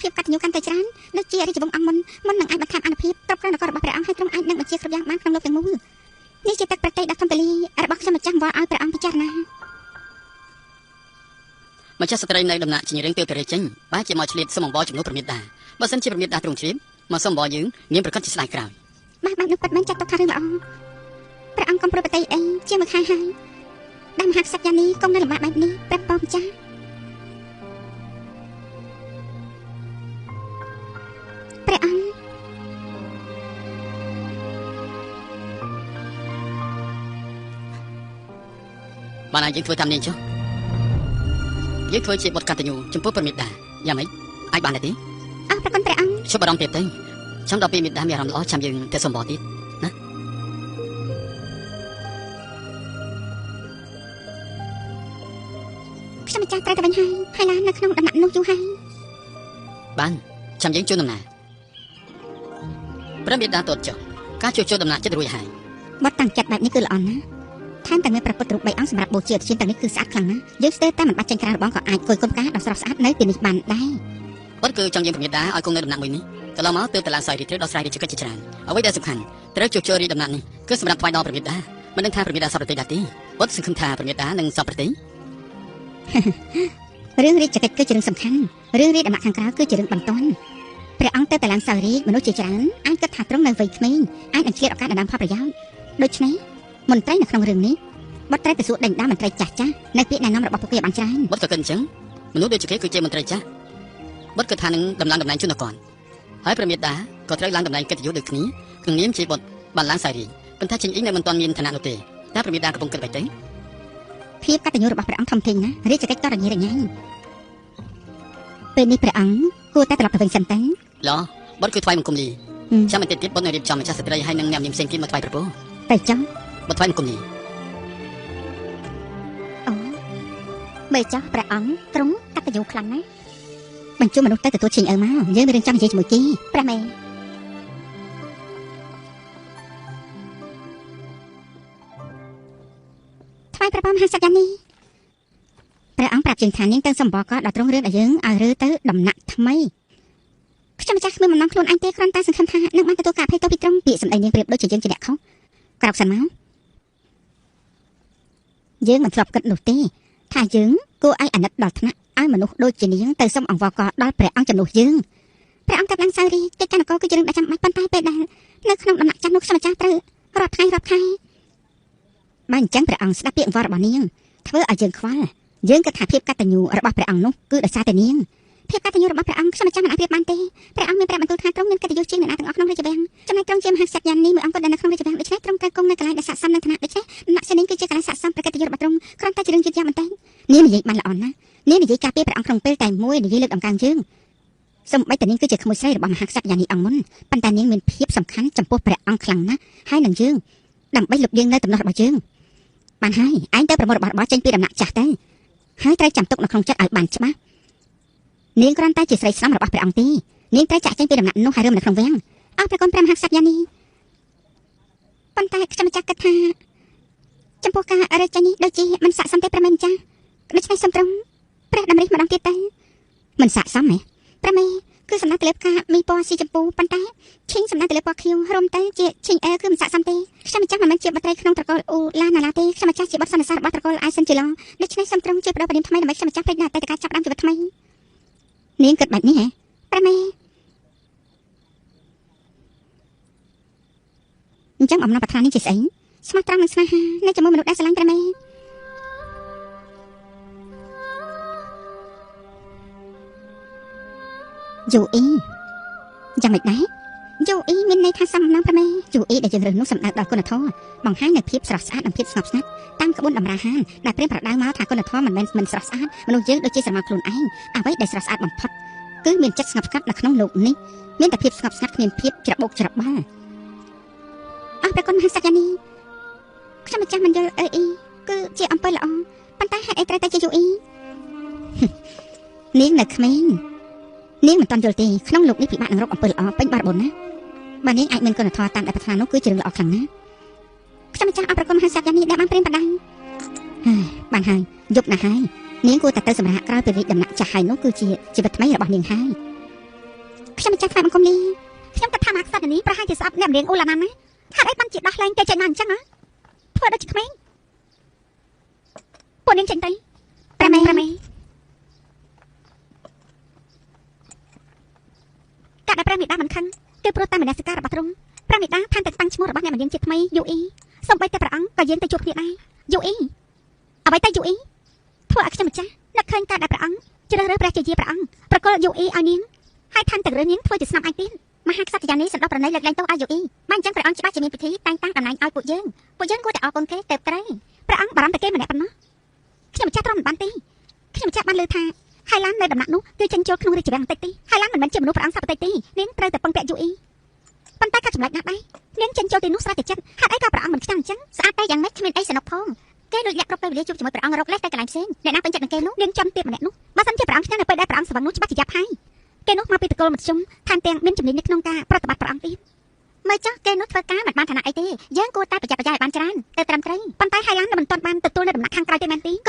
ភាពកតញ្ញូកាន់តែច្រើនដូចជារាជវង្សអង្គមុននឹងអាចបន្ថែមអានុភាពគ្រប់គ្រងនគររបស់ព្រះអង្គឲ្យទ្រង់អាចនឹងបញ្ជាគ្រប់យ៉ាងបានក្នុងលោកទាំងមូលនេះជាទឹកប្រតិដ៏ធំទូលាយរបស់ខ្ញុំម្ចាស់វល់ឲ្យព្រះអង្គពិចារណាម្ចាស់ស្ត្រីនៅដំណាក់ជារឿងទើបតែរៀបចេញបែរជាមកឆ្លៀតសុំអង្វរជំនួសព្រះមេតាបើសិនជាព្រះមេតាទ្រង់ជ្រាបមកសុំអង្វរយើងមានប្រកាសជាស្ដាយក្រោយបាទនោះពិតមែនចាត់ទុកថារឿងល្អព្រះអង្គកំប្រប្រតិអីជាមួយខែហើយដែលមហាក្សត្រយ៉ាងនេះគង់នៅលំបាកបែបនេះព្រះបងម្ចាស់ព្រះអង្គបានឲ្យយើងធ្វើតាមនាងចុះយើងធ្វើជាបុត្រកតញ្ញូចំពោះព្រះមេតាយ៉ាងម៉េចអាចបានទេអរប្រគុណព្រះអង្គជប់អារម្មណ៍ទៀតទៅចាំដល់ពេលមេតាមានអារម្មណ៍ល្អចាំយើងទៅសុំបរទៀតណាខ្ញុំម្ចាស់ត្រូវទៅវិញហើយឡាននៅក្នុងដំណាក់នោះយូរហើយបានចាំយើងជួនដំណើរព្រះមេតាតតចុះការជួសជុលដំណាក់ចិត្តរួចហើយបាត់តាំងចិត្តបែបនេះគឺល្អណាស់ថែមទាំងមានព្រះពុទ្ធរូប3អង្គសម្រាប់បូជាជាទាំងនេះគឺស្អាតខ្លាំងណាស់យើងស្ទើរតែមិនបាច់ចាញ់ក្រៅរបស់ក៏អាចគយគន់ការដ៏ស្រស់ស្អាតនៅទីនេះបានដែរបាត់គឺចង់យើងព្រះមេតាឲ្យគង់នៅដំណាក់មួយនេះកន្លងមកទើបតែឡើងសោយរីត្រូវដល់ស្រ័យរាជកិច្ចជាច្រើនអ្វីដែលសំខាន់ត្រូវជួសជុលរីដំណាក់នេះគឺសម្រាប់ថ្វាយដល់ព្រះមេតាមិនដឹងថាព្រះមេតាសពប្រតិដែរទេបាត់សង្ឃឹមថាព្រះមេតានឹងសពប្រតិរឿងរាជកិច្ចគឺជារឿងសំខាន់រឿងរាជដំណាក់ខាងក្រៅគឺជារឿងបន្ទាន់ព្រះអង្គទៅតែឡើងសោយរាជមនុស្សជាច្រើនអាចគិតថាទ្រង់នៅវ័យក្មេងអាចនឹងឆ្លៀតឱកាសដណ្ដើមផលប្រយោជន៍ដូច្នេះមន្ត្រីនៅក្នុងរឿងនេះបាត់ត្រូវទៅសួរដេញដាមន្ត្រីចាស់នៅពាក្យណែនាំរបស់ពួកគេបានច្រើនបាត់ក៏គិតអញ្ចឹងមនុស្សដូចជាគេគឺជាមន្ត្រីចាស់បាត់គិតថានឹងដំឡើងតំណែងជូននគរហើយព្រះមេតាក៏ត្រូវឡើងតំណែងកិត្តិយសដូចគ្នាក្នុងនាមជាបុត្របានឡើងសោយរាជប៉ុន្តែចេញអ៊ីនៅមិនទាន់មានឋានៈនោះទេតែព្រះមេតាកំពុងគិតបែបទៅភាពកតញ្ញូរបស់ព្រះអង្គធំធេងណារាជកិច្ចតរញ៉េរញ៉ៃពេលនេះព្រះអង្គគួរតែត្រឡប់ទៅវិញសិនទៅឡោះបាត់គឺថ្វាយបង្គំលីចាំបន្តិចទៀតបាត់នឹងរៀបចំម្ចាស់ស្ត្រីហើយនឹងអ្នកនាងផ្សេងទៀតមកថ្វាយប្រពោតែចង់បាត់ថ្វាយបង្គំលីអូបើចោះព្រះអង្គទ្រង់កតញ្ញូខ្លាំងណាស់បញ្ជូនមនុស្សទៅទទួលឈិញអើមកយើងមានរឿងចង់និយាយជាមួយគីព្រះមេថ្វាយព្រះបងមហាក្សត្រយ៉ាងនេះព្រះអង្គប្រាប់ជាងថានាងទៅសម្បកដល់ត្រង់រឿងដែលយើងឲ្យរើទៅដំណាក់ថ្មីខ្ញុំម្ចាស់គ្មានបំណងខ្លួនឯងទេគ្រាន់តែសង្ឃឹមថានឹងបានទទួលការអភ័យទោសពីត្រង់ពាក្យសម្ដីនាងប្រៀបដូចជាយើងជាអ្នកខុសក្រោកសិនមកយើងមិនធ្លាប់គិតនោះទេថាយើងគួរឲ្យអាណិតដល់ថ្នាក់ឲ្យមនុស្សដូចជានាងទៅសុំអង្វរករដល់ព្រះអង្គជំនួសយើងព្រះអង្គកាប់ឡើងសៅរីកិច្ចការនគរគឺជារឿងដែលចាំបាច់ប៉ុន្តែពេលដែលនៅក្នុងដំណាក់ចាស់នោះខ្ញុំម្ចាស់ត្រូវរាប់ថ្ងៃរាប់ខែបើអញ្ចឹងព្រះអង្គស្ដាប់ពាក្យអង្វររបស់នាងធ្វើឲ្យយើងខ្វល់យើងគិតថាភាពកតញ្ញូរបស់ព្រះអង្គនោះគឺដោយសារតែនាងភាពកតញ្ញូរបស់ព្រះអង្គខ្ញុំម្ចាស់មិនអាចប្រៀបបានទេព្រះអង្គមានព្រះបន្ទូលថាទ្រង់មានកិត្តិយសជាងអ្នកណាទាំងអស់ក្នុងរាជវាំងចំណែកទ្រង់ជាមហាក្សត្រយ៉ាងនេះមួយអង្គដែលនៅក្នុងរាជវាំងដូច្នេះទ្រង់ត្រូវគង់នៅកន្លែងដែលស័ក្តិសមនឹងឋានៈដូច្នេះដំណាក់នេះគឺជាកន្លែងស័ក្តិសមប្រកិត្តិយសរបស់ទ្រង់គ្រាន់តែជារឿងយឺតយ៉ាវបន្តិចនាងនិយាយបានល្អណាស់នាងនិយាយការពារព្រះអង្គក្នុងពេលតែមួយនិយាយលើកដំកើងយើងសូម្បីតែនាងគឺជាក្មួយស្រីរបស់មហាក្សត្រយ៉ាងនេះអង្គមុនប៉ុន្តែនាងមានភាពសំខាន់ចំពោះព្រះអង្គខ្លាំងណាស់ហើយនឹងយើងដើម្បីលុបយើងនៅដំណោះរបស់យើងបានហើយឯងទៅប្រមូលរបស់ចេញពីដំណាក់ចាស់ទៅហើយត្រូវចាំទុកនៅក្នុងចិត្តឲ្យបានច្បាស់នាងគ្រាន់តែជាស្រីស្នំរបស់ព្រះអង្គទេនាងត្រូវចាក់ចេញពីដំណាក់នោះហើយរើមនៅក្នុងវាំងអរព្រះគុណព្រះមហាក្សត្រយ៉ាងនេះប៉ុន្តែខ្ញុំម្ចាស់គិតថាចំពោះការរើចេញនេះដូចជាមិនស័ក្តិសមទេព្រះមេម្ចាស់ដូច្នេះសូមទ្រង់ព្រះតម្រិះម្ដងទៀតទៅមិនស័ក្តិសមទេព្រះមេគឺសំដៅទៅលើផ្កាមីពណ៌ស៊ីចម្ពូប៉ុន្តែឈិញសំដៅទៅលើពណ៌ខៀវរួមទៅជាឈិញអើគឺមិនស័ក្តិសមទេខ្ញុំម្ចាស់មិនមែនជាបុត្រីក្នុងត្រកូលអ៊ូឡាណាឡាទេខ្ញុំម្ចាស់ជាបុត្រសន្និសីទរបស់ត្រកូលអៃសិនជាឡងដូច្នេះសូមទ្រង់ជួយបដោះបដិមថ្មីដើម្បីខ្ញុំម្ចាស់ភ្លេចនៅអតីតកាលចាប់ផ្ដើមជីវិតថ្មីនាងគិតបែបនេះហ៎ព្រះមេអញ្ចឹងអំណរប្រាថ្នានេះជាស្អីស្មោះត្រង់នឹងស្នេហានៅជាមួយមនុស្សដែលស្រឡាញ់ព្រះមេយូអ៊ីយ៉ាងម៉េចដែរយូអ៊ីមានន័យថាសំណងព្រះមេយូអ៊ីដែលយើងរើសនោះសំដៅដល់គុណធម៌បង្ហាញនូវភាពស្រស់ស្អាតនិងភាពស្ងប់ស្ងាត់តាមក្បួនតម្រាហានដែលព្រាមប្រដៅមកថាគុណធម៌មិនមែនមិនស្រស់ស្អាតមនុស្សយើងដូចជាស្រមោលខ្លួនឯងអ្វីដែលស្រស់ស្អាតបំផុតគឺមានចិត្តស្ងប់ស្ងាត់នៅក្នុងលោកនេះមានតែភាពស្ងប់ស្ងាត់គ្មានភាពច្របូកច្របល់អរព្រះគុណមហាក្សត្រយ៉ាងនេះខ្ញុំម្ចាស់មិនយល់អីគឺជាអំពើល្អប៉ុន្តែហេតុអីត្រូវតែជាយូអ៊ីនាងនៅក្មេងនាងមិនទាន់យល់ទេក្នុងលោកនេះពិបាកនឹងរកអំពើល្អពេញបរិបូរណ៍ណាបើនាងអាចមានគុណធម៌តាមដែលប្រាថ្នានោះគឺជារឿងល្អខ្លាំងណាស់ខ្ញុំម្ចាស់អរព្រគុណមហាក្សត្រយ៉ាងនេះដែលបានព្រានប្រដៅបានហើយយប់ណាស់ហើយនាងគួរតែទៅសម្រាប់ក្រោយពេលរីកដំណាក់ចាស់ហើយនោះគឺជាជីវិតថ្មីរបស់នាងហើយ ខ្ញុំម្ចាស់ថ្វាយបង្គំនេះខ្ញុំគិតថាមកសត្វនេះប្រហែលជាស្អប់អ្នកម្រៀងអូឡាណាណាហេតុអីបានជាដោះលែងគេចេញមកអញ្ចឹងហ៎ធ្វើដូចជាក្មេងពួកនាងចេញទៅប្រមេកាត់ដែលព្រះមេដាមិនខឹងគឺព្រោះតែមនសិការរបស់ទ្រង់ព្រះមេដាថានតែតាំងឈ្មោះរបស់អ្នកម្រៀងជាថ្មីយូអ៊ីសូម្បីតែព្រះអង្គក៏យាងទៅជួបគ្នាដែរយូអ៊ីអ្វីទៅយូអ៊ីធ្វើឲ្យខ្ញុំម្ចាស់នឹកឃើញការដែលព្រះអង្គជ្រើសរើសព្រះជាយាព្រះអង្គប្រគល់យូអ៊ីឲ្យនាងហើយថានតែរឿងនាងធ្វើជាស្នាប់ឯងទៀតមហាក្សត្រយ៉ាងនេះសន្តោសប្រណីលើកលែងទោសឲ្យយូអ៊ីបានអញ្ចឹងព្រះអង្គច្បាស់ជាមានពិធីតែងតាំងតំណែងឲ្យពួកយើងគួរតែអរគុណគេទៅត្រូវព្រះអង្គបារម្ភតែគេម្នាក់ប៉ុណ្ណោះខ្ញុំម្ចាស់ទ្រាំមិនបានទេខ្ញុំម្ចាស់បានលើថាហៃឡាននៅដំណាក់នោះគឺចេញចូលក្នុងរាជវាំងបន្តិចទេហៃឡានមិនមែនជាមនុស្សព្រះអង្គសពបន្តិចទេនាងត្រូវតែពឹងពាក់យូអ៊ីប៉ុន្តែក៏ចម្លែកណាស់ដែរនាងចេញចូលទីនោះស្រេចតែចិត្តហេតុអីក៏ព្រះអង្គមិនខ្ចាំអញ្ចឹងស្អាតតែយ៉ាងម៉េចគ្មានអីសនុកផងគេដូចលាក់គ្រប់ពេលវេលាជួបជាមួយព្រះអង្គរកលេសទៅកន្លែងផ្សេងអ្នកណាពេញចិត្តនឹងគេនោះនាងចំទៀបម្នាក់នោះបើសិនជាព្រះអង្គខ្ញាល់នៅពេលដែលព្រះអង្គស្វឹងនោះច្បាស់ជាយ៉ាប់ហើយគេនោះមកពីតកូលមធ្យមថែមទាំងមានជំនាញនៅក្នុងការប្រតិបត្តិព្រះអង្គទៀតមើលចុះគេនោះធ្វើការមិនបានឋានៈអីទេយើងគួរតែប្រយ័ត្នប្រយែងឲ្យបានច្រើនទៅត្រឹមត្រូវប៉ុន្តែហៃឡាននៅមិនទាន់បានទទួលនៅដំណាក់ខាងក្រៅទេមែនទេក៏